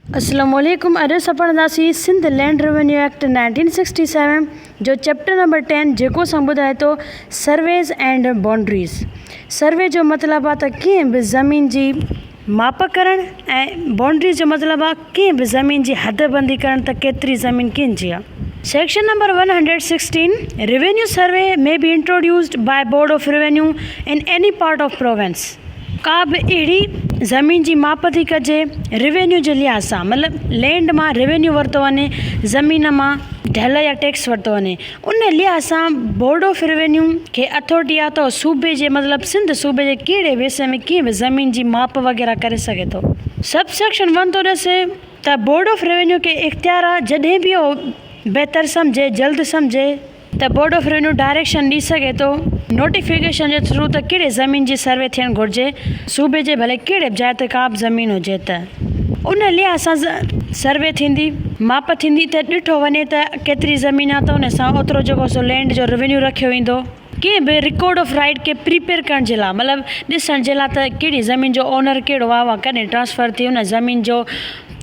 अस्सलाम वालेकुम। अॼु असां पढ़ंदासीं सिंध लैंड रेवेन्यू एक्ट 1967 जो चैप्टर नंबर 10 जेको असां ॿुधाए थो सर्वेज़ एंड बाउंड्रीज़। सर्वे जो मतिलबु आहे त कीअं बि ज़मीन जी माप करणु ऐं बाउंड्रीज़ जो मतिलबु आहे कीअं बि ज़मीन जी हदबंदी करणु त केतिरी ज़मीन कंहिंजी आहे। सेक्शन नंबर 116 रेवेन्यू सर्वे में be introduced by board of revenue in any part of province. का बि अहिड़ी ज़मीन जी माप थी कजे रेवेन्यू जे लिहाज़ सां, मतिलबु लैंड मां रेवेन्यू वरितो वञे, ज़मीन मां ढल या टैक्स वरितो वञे, उन लिहाज़ सां बोर्ड ऑफ रेवेन्यू खे अथॉरिटी आहे त सूबे जे मतिलबु सिंध सूबे जे कहिड़े हिसे में कीअं बि ज़मीन जी माप वग़ैरह करे सघे थो। सब सेक्शन 1 थो ॾसे त बोर्ड ऑफ रेवेन्यू खे इख्तियार आहे जॾहिं बि उहो बहितर सम्झे, जल्द सम्झे त बोर्ड ऑफ रेवेन्यू डायरेक्शन ॾेई सघे थो नोटिफिकेशन जे थ्रू त कहिड़े ज़मीन जी सर्वे थियणु घुरिजे सूबे जे, भले कहिड़े बि जाइ ते का बि ज़मीन हुजे त उन लिहाज़ सां सर्वे थींदी, माप थींदी त ॾिठो वञे त केतिरी ज़मीन आहे त उन सां ओतिरो जेको सो लैंड जो रेवेन्यू रखियो वेंदो। कंहिं बि रिकॉर्ड ऑफ राइट खे प्रिपेयर करण जे लाइ, मतिलबु ॾिसण जे लाइ त कहिड़ी ज़मीन जो ओनर कहिड़ो आहे, कॾहिं ट्रांसफ़र थी उन ज़मीन जो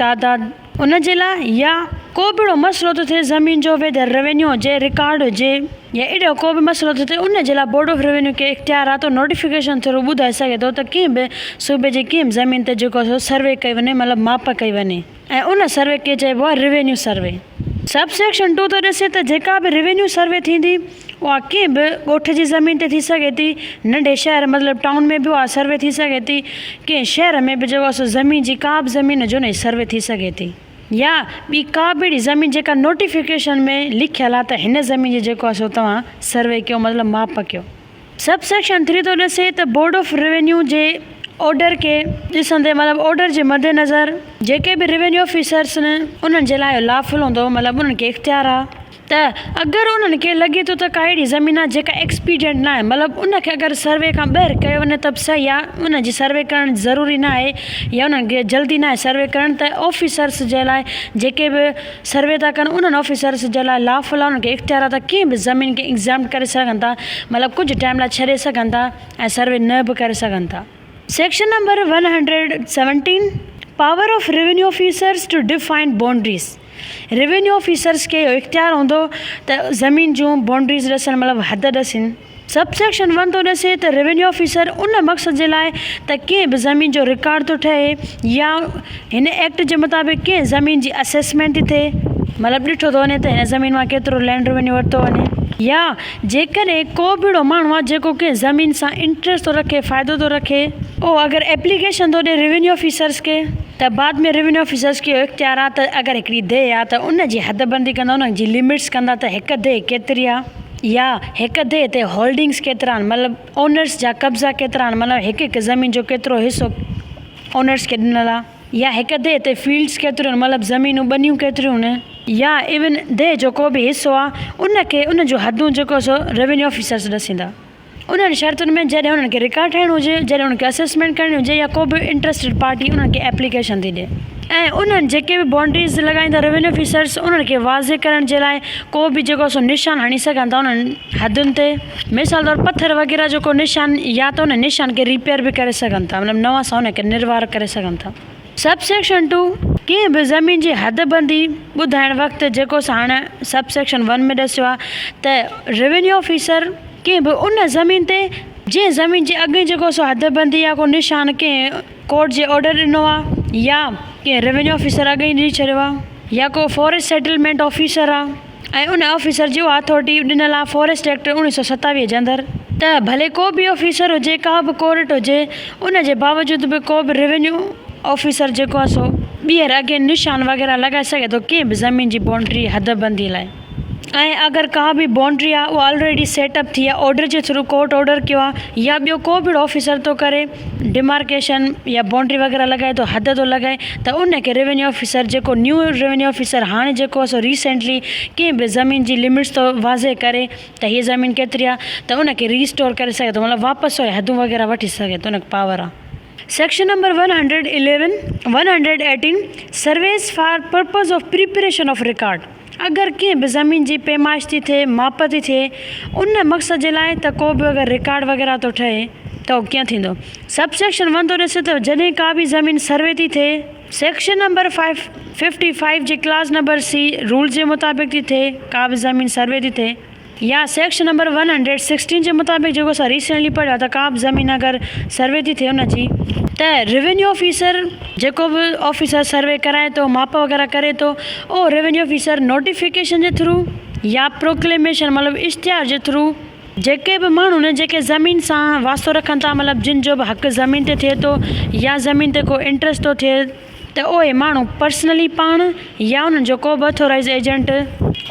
तादाद उन जे लाइ, या को बि अहिड़ो मसइलो थो थिए ज़मीन जो वेदर रेवेन्यू हुजे, रिकॉर्ड हुजे, या अहिड़ो को बि मसइलो थो थिए उन जे लाइ बोर्ड ऑफ रेवेन्यू खे इख्तियार आहे त नोटिफिकेशन थ्रू ॿुधाए सघे थो त कीअं बि सूबे जी कीअं बि ज़मीन ते जेको सो सर्वे कई वञे, मतिलबु माप कई वञे, ऐं उन सर्वे खे चइबो आहे रेवेन्यू सर्वे। सब सेक्शन 2 थो ॾिसे त जेका बि रेवेन्यू सर्वे थींदी उहा कंहिं बि ॻोठ जी ज़मीन ते थी सघे थी, नंढे शहर मतिलबु टाउन में बि उहा सर्वे थी सघे थी, कंहिं शहर में बि जेको सो ज़मीन जी का बि ज़मीन जो न सर्वे थी सघे थी, या ॿी का बि अहिड़ी ज़मीन जेका नोटिफिकेशन में लिखियलु आहे त हिन ज़मीन जी जेको आहे सो तव्हां सर्वे कयो, मतिलबु माप कयो। सब सेक्शन 3 थो ॾिसे त board of revenue J order खे ॾिसंदे, मतिलबु ऑर्डर जे मद्देनज़र जेके बि रेवेन्यू ऑफिसर्स आहिनि उन्हनि जे लाइ लाफुल हूंदो, मतिलबु उन्हनि खे इख्तियार आहे त अगरि उन्हनि खे लॻे थो त का अहिड़ी ज़मीन आहे जेका एक्सपीडियंट न आहे, मतिलबु उनखे अगरि सर्वे खां ॿाहिरि कयो वञे त बि सही आहे, उनजी सर्वे करणु ज़रूरी न आहे या उन्हनि खे जल्दी न आहे सर्वे करणु, त ऑफिसर्स जे लाइ जेके बि सर्वे था कनि उन्हनि ऑफिसर्स जे लाइ लाफुल आहे, उन्हनि खे इख्तियार आहे त कीअं बि ज़मीन खे एग्ज़ाम करे सघनि था, मतिलबु कुझु टाइम लाइ छॾे सघनि था ऐं सर्वे न बि करे सघनि था। Section number 117 power of revenue officers to define boundaries. Revenue officers खे इख्तियार हूंदो त ज़मीन जूं बाउंड्रीज़ ॾसनि, मतिलबु हद ॾसनि। सब सेक्शन 1 थो ॾसे त रेवेन्यू ऑफिसर उन मक़सद जे लाइ त कंहिं बि ज़मीन जो रिकॉर्ड थो ठहे या हिन एक्ट जे मुताबिक़ कंहिं ज़मीन जी असेसमेंट थी थिए, मतिलबु ॾिठो थो वञे त हिन ज़मीन मां केतिरो लैंड रेवेन्यू वरितो वञे, या जेकॾहिं को बि अहिड़ो माण्हू आहे जेको कंहिं ज़मीन सां इंट्रस्ट थो रखे, फ़ाइदो थो रखे, उहो अगरि एप्लीकेशन थो ॾिए रेवेन्यू ऑफिसर्स खे त बाद में रेवेन्यू ऑफिसर्स खे इख्तियार आहे त अगरि हिकिड़ी दे आहे त उन जी हदबंदी कंदा, उन जी लिमिट्स कंदा त हिकु दे केतिरी आहे, या हिकु दे ते होल्डिंग्स केतिरा आहिनि, मतिलबु ओनर्स जा कब्ज़ा केतिरा आहिनि, मतिलबु हिकु हिकु ज़मीन जो केतिरो हिसो ओनर्स खे ॾिनल आहे, या हिकु दे ते फील्ड्स केतिरियूं आहिनि, मतिलबु ज़मीनूं ॿनियूं केतिरियूं आहिनि, या इवन दे जो को बि हिसो आहे उनखे उन जूं हदूं जेको सो रेवेन्यू ऑफिसर्स ॾसींदा। उन्हनि शर्तुनि में जॾहिं उन्हनि खे रिकॉर्ड ठाहिणो हुजे, जॾहिं उनखे असेसमेंट करणी हुजे, या को बि इंट्रस्टेड पार्टी उन्हनि खे एप्लीकेशन थी ॾिए, ऐं उन्हनि जेके बि बाउंड्रीज़ लॻाईंदा रेवेन्यू ऑफिसर्स उन्हनि खे वाज़े करण जे लाइ को बि जेको सो निशान हणी सघनि था उन्हनि हदुनि ते, मिसाल तौरु पथर वग़ैरह जो को निशान, या त उन निशान खे रिपेयर बि करे सघनि था, मतिलबु नवां सां उनखे निर्वार करे सघनि था। सब सेक्शन 2 कंहिं बि ज़मीन जी हदबंदी ॿुधाइण वक़्तु जेको सा हाणे सब सेक्शन 1 में ॾसियो आहे त रेवेन्यू ऑफिसर कंहिं बि उन ज़मीन ते जंहिं ज़मीन जे अॻे जेको सो हदबंदी या को निशान कंहिं कोर्ट जे ऑर्डर ॾिनो आहे, या कंहिं रेवेन्यू ऑफिसर अॻे ई ॾेई छॾियो आहे, या को फॉरेस्ट सेटलमेंट ऑफिसर आहे ऐं उन ऑफिसर जी उहा अथॉरिटी ॾिनल आहे फॉरेस्ट एक्ट 1927 जे अंदरि, त भले को बि ऑफिसर हुजे, का बि कोर्ट हुजे, उन जे बावजूद बि को बि रेवेन्यू ऑफिसर जेको आहे सो ॿीहर अॻे निशान वग़ैरह लॻाए सघे थो कंहिं बि ज़मीन जी बाउंड्री हदबंदी लाइ। ऐं अगरि का बि बाउंड्री आहे उहा ऑलरेडी सेटअप थी आहे, ऑर्डर जे थ्रू कोर्ट ऑर्डर कयो आहे, या ॿियो को बि ऑफिसर थो करे डिमार्केशन या बाउंड्री वग़ैरह लॻाए थो, हद थो लॻाए, त उनखे रेवेन्यू ऑफिसर जेको न्यू रेवेन्यू ऑफिसर हाणे जेको आहे सो रिसेंटली कंहिं बि ज़मीन जी लिमिट्स थो वाज़े करे त हीअ ज़मीन केतिरी आहे त उनखे रीस्टोर करे सघे थो, मतिलबु वापसि हदूं वग़ैरह वठी सघे थो, उनखे पावर आहे। Section number 118 surveys for purpose of preparation of record. अगरि कंहिं बि ज़मीन जी पैमाइश थी थिए, माप थी थिए, उन मक़सद जे लाइ त को बि अगरि रिकॉर्ड वग़ैरह थो ठहे त उहो कीअं थींदो। सब सेक्शन 1 थो ॾिसे त जॾहिं का बि ज़मीन सर्वे थी थिए सेक्शन नंबर 55 जी क्लास नंबर सी रूल जे मुताबिक़ थी थिए, का बि ज़मीन सर्वे थी थिए, या सेक्शन नंबर 116 जे मुताबिक़ जेको असां रिसेंटली पढ़ियो त का बि ज़मीन अगरि सर्वे थी थिए उनजी, त रेवेन्यू ऑफिसर जेको बि ऑफिसर सर्वे कराए थो, माप वग़ैरह करे थो, उहो रेवेन्यू ऑफिसर नोटिफिकेशन जे थ्रू या प्रोक्लेमेशन मतिलबु इश्तिहार जे थ्रू जेके बि माण्हू न जेके ज़मीन सां वास्तो रखनि था, मतिलबु जिन जो बि हक़ ज़मीन ते थिए थो या ज़मीन ते को इंट्रस्ट थो थिए, त उहे माण्हू पर्सनली पाण या उन्हनि जो को बि अथोराइज़ एजेंट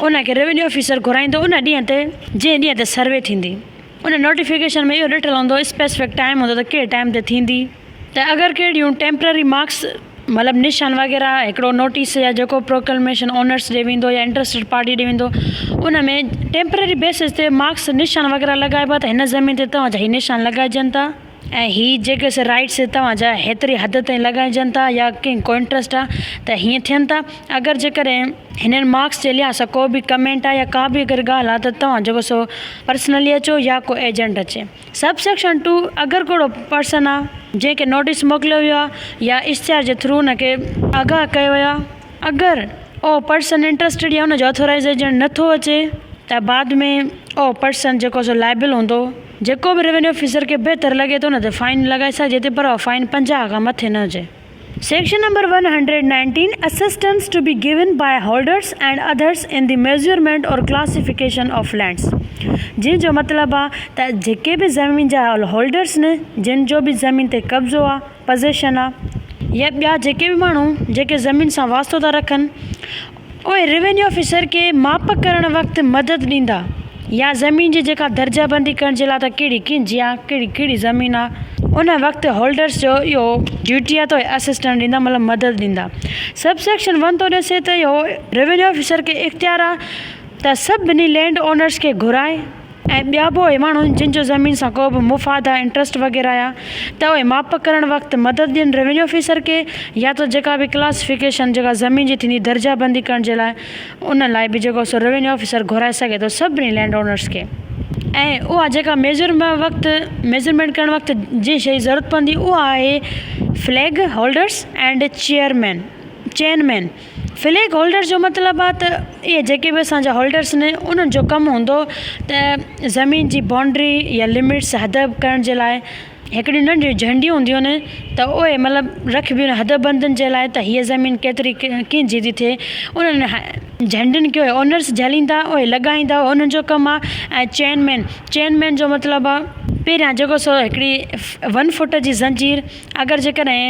उनखे रेवेन्यू ऑफिसर घुराईंदो उन ॾींहं ते जंहिं ॾींहं ते सर्वे थींदी। उन नोटिफिकेशन में इहो ॾिठल हूंदो स्पेसिफिक टाइम हूंदो त कहिड़े टाइम ते थींदी। त अगरि कहिड़ियूं टेम्पररी मार्क्स मतिलबु निशान वग़ैरह हिकिड़ो नोटिस या जेको प्रोक्लेमेशन ओनर्स ॾे वेंदो या इंट्रस्टेड पार्टी ॾे वेंदो, उन में टेम्पररी बेसिस ते मार्क्स निशान वग़ैरह लॻाइबा त हिन ज़मीन ते तव्हांजा हीअ निशान लॻाइजनि था ऐं हीअ जेके राइट्स तव्हांजा हेतिरी हद ताईं लॻाइजनि था या कंहिं को इंट्रस्ट आहे त हीअं थियनि था। अगरि जेकॾहिं हिननि मार्क्स जे लिहाज़ सां को बि कमेंट आहे या का बि अगरि ॻाल्हि आहे त तव्हां जेको सो पर्सनली अचो या को एजेंट अचे। सब सेक्शन 2 अगरि कहिड़ो पर्सन आहे जंहिंखे नोटिस मोकिलियो वियो आहे या इश्तिहार जे थ्रू हुनखे आगाह कयो वियो आहे, अगरि उहो पर्सन इंट्रस्टेड या हुनजो अथोराइज़ एजेंट नथो अचे त बाद में उहो पर्सन जेको सो लाइबल हूंदो। जेको बि रेवेन्यू ऑफिसर खे बहितर लॻे थो न त फाइन लॻाए सघे थो, पर फाइन 50 खां मथे न हुजे। Section number 119 assistance to be given by holders and others in the measurement और क्लासिफिकेशन ऑफ लैंड्स, जंहिंजो मतिलबु आहे त जेके बि ज़मीन जा होल्डर्स न जिन जो बि ज़मीन ते कब्ज़ो आहे, पोज़ेशन आहे, या ॿिया जेके बि माण्हू जेके ज़मीन सां वास्तो था रखनि, उहे रेवेन्यू ऑफिसर खे माप करण वक़्तु मदद ॾींदा या ज़मीन जी जेका दर्जाबंदी करण जे लाइ त कहिड़ी किंजी आहे कहिड़ी ज़मीन आहे, उन वक़्तु होल्डर्स जो इहो ड्यूटी आहे त असिस्टेंट ॾींदा मतिलबु मदद ॾींदा। सब सेक्शन 1 थो ॾिसे त इहो रेवेन्यू ऑफिसर खे इख्तियार आहे त सभिनी लैंड ओनर्स खे घुराए ऐं ॿिया बि उहे माण्हू जिन जो ज़मीन सां को बि मुफ़ाद आहे इंट्रस्ट वग़ैरह आहे त उहे माप करण वक़्तु मदद ॾियनि रेवेन्यू ऑफिसर खे, या त जेका बि क्लासिफिकेशन जेका ज़मीन जी थींदी दर्जाबंदी करण जे लाइ उन लाइ बि जेको सो रेवेन्यू ऑफिसर घुराए सघे थो सभिनी लैंड ओनर्स खे। ऐं उहा जेका मेजरमेंट करण वक़्तु जी शइ ज़रूरत पवंदी उहा आहे flag holders and chainmen. Flag holders जो मतिलबु आहे त इहे जेके बि असांजा होल्डर्स न उन्हनि जो कमु हूंदो त ज़मीन जी बाउंड्री या लिमिट्स हद करण जे लाइ हिकिड़ियूं नंढियूं झंडियूं हूंदियूं आहिनि त उहे मतिलबु रखबियूं आहिनि हदबंदियुनि जे लाइ त हीअ ज़मीन केतिरी कीअं थी थिए, उन्हनि झंडियुनि खे ओनर्स झलींदा उहे लॻाईंदा उन्हनि जो कमु आहे। ऐं चेनमैन जो मतिलबु आहे पहिरियां जेको सो हिकिड़ी 1 फुट जी ज़ंजीर अगरि जेकॾहिं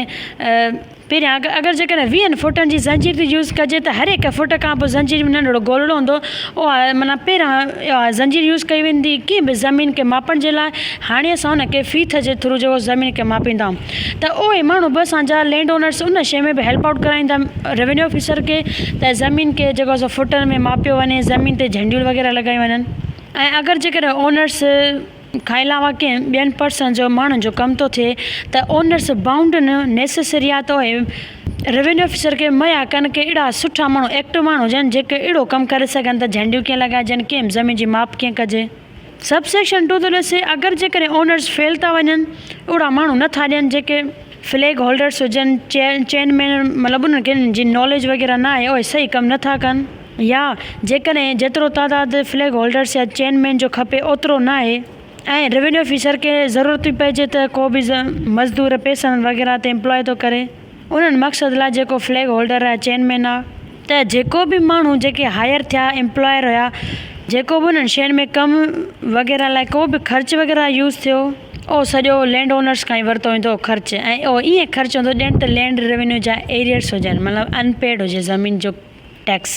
20 फुटनि जी ज़ंजीर थी यूज़ कजे त हर हिकु फुट खां पोइ ज़ंजीर में नंढिड़ो गोलड़ो हूंदो, उहा माना पहिरियां ज़ंजीर यूज़ कई वेंदी कीअं बि ज़मीन खे मापण जे लाइ। हाणे असां हुनखे फीथ जे थ्रू जेको ज़मीन खे मापींदा आहियूं त उहे माण्हू बि असांजा लैंड ओनर्स उन शइ में बि हेल्प आउट कराईंदा रेवेन्यू ऑफिसर खे त ज़मीन खे जेको सो फुटनि में मापियो वञे, ज़मीन ते झंडियूं वग़ैरह लॻाई वञनि। ऐं अगरि जेकॾहिं ओनर्स खां अलावा कंहिं ॿियनि पर्सन जो माण्हुनि जो कमु थो थिए त ओनर्स बाउंड न नेसेसरी आहे त उहे रेवेन्यू ऑफिसर खे मुहैया कनि की अहिड़ा सुठा माण्हू एक्टिव माण्हू हुजनि जेके अहिड़ो कमु करे सघनि त झंडियूं कीअं लॻाइजनि, कीअं ज़मीन जी माप कीअं कजे। सब सेक्शन 2 थो ॾिसे अगरि जेकॾहिं ओनर्स फेल था वञनि, अहिड़ा माण्हू नथा ॾियनि जेके फ्लैग होल्डर्स हुजनि, चेनमैन मतिलबु उन्हनि खे जी नॉलेज वग़ैरह न आहे उहे सही कमु नथा कनि, या जेकॾहिं जेतिरो तादाद फ्लैग होल्डर्स या चेनमैन जो खपे ओतिरो न आहे ऐं रेवेन्यू ऑफिसर खे ज़रूरत थी पइजे त को बि मज़दूर पैसनि वग़ैरह ते एम्प्लॉय थो करे, उन्हनि मक़सद लाइ जेको फ्लैग होल्डर आहे चेनमैन आहे त जेको बि माण्हू जेके हायर थिया एम्प्लॉयर हुया, जेको बि उन्हनि शयुनि में कमु वग़ैरह लाइ को बि ख़र्च वग़ैरह यूज़ थियो उहो सॼो लैंड ओनर्स खां ई वरितो वेंदो ख़र्च। ऐं उहो ईअं ख़र्च हूंदो ॼण त लैंड रेवेन्यू जा एरियर्स हुजनि, मतिलबु अनपेड हुजे ज़मीन जो tax.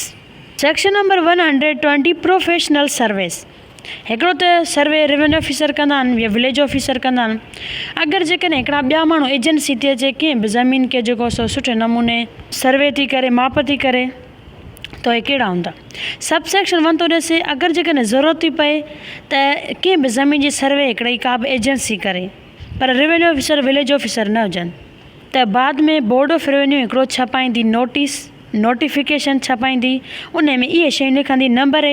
Section number 120 professional service. हिकिड़ो त सर्वे रेवेन्यू ऑफिसर कंदा आहिनि या विलेज ऑफिसर कंदा आहिनि। अगरि जेकॾहिं हिकिड़ा ॿिया माण्हू एजेंसी थी अचे कीअं बि ज़मीन खे जेको सो सुठे नमूने सर्वे थी करे माप थी करे त इहे कहिड़ा हूंदा। सब सेक्शन 1 थो ॾिसे अगरि जेकॾहिं ज़रूरत थी पए त कीअं बि ज़मीन जी सर्वे हिकिड़ी का बि एजेंसी करे पर रेवेन्यू ऑफिसर विलेज ऑफिसर न हुजनि त बाद में बोर्ड ऑफ रेवेन्यू हिकिड़ो छपाईंदी नोटिफिकेशन छपाईंदी, उन में इहे शयूं लिखंदी नंबर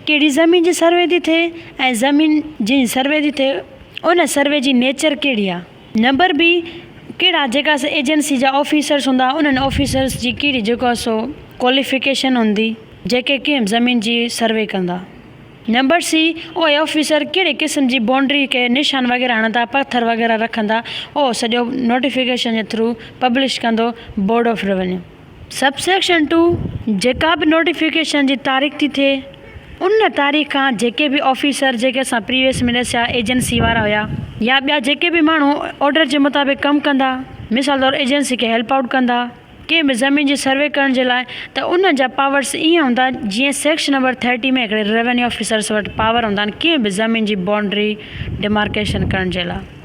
कहिड़ी ज़मीन जी सर्वे थी थिए ऐं ज़मीन जी सर्वे थी थिए उन सर्वे जी नेचर कहिड़ी आहे। नंबर बी, कहिड़ा जेका एजेंसी जा ऑफिसर्स हूंदा उन्हनि ऑफिसर्स जी कहिड़ी जेको आहे सो क्वालिफिकेशन हूंदी जेके कंहिं ज़मीन जी सर्वे कंदा। नंबर सी, उहे ऑफिसर कहिड़े क़िस्म जी बाउंड्री के निशान वग़ैरह हणंदा, पत्थर वग़ैरह रखंदा, उहो सॼो नोटिफिकेशन जे थ्रू पब्लिश कंदो बोर्ड ऑफ रेवेन्यू। सबसेक्शन 2, जेका बि नोटिफिकेशन जी तारीख़ थी थिए उन तारीख़ खां जेके बि ऑफिसर जेके असां प्रीवियस में ॾिसिया एजेंसी वारा हुया या ॿिया जेके बि माण्हू ऑर्डर जे मुताबिक़ कमु कंदा, मिसाल तौरु एजेंसी खे हेल्प आउट कंदा कंहिं बि ज़मीन जी सर्वे करण जे लाइ, त उन जा पावर्स ईअं हूंदा जीअं सेक्शन नंबर 30 में हिकिड़े रेवेन्यू ऑफिसर्स वटि पावर हूंदा आहिनि कंहिं बि ज़मीन जी बाउंड्री डिमार्केशन करण जे लाइ।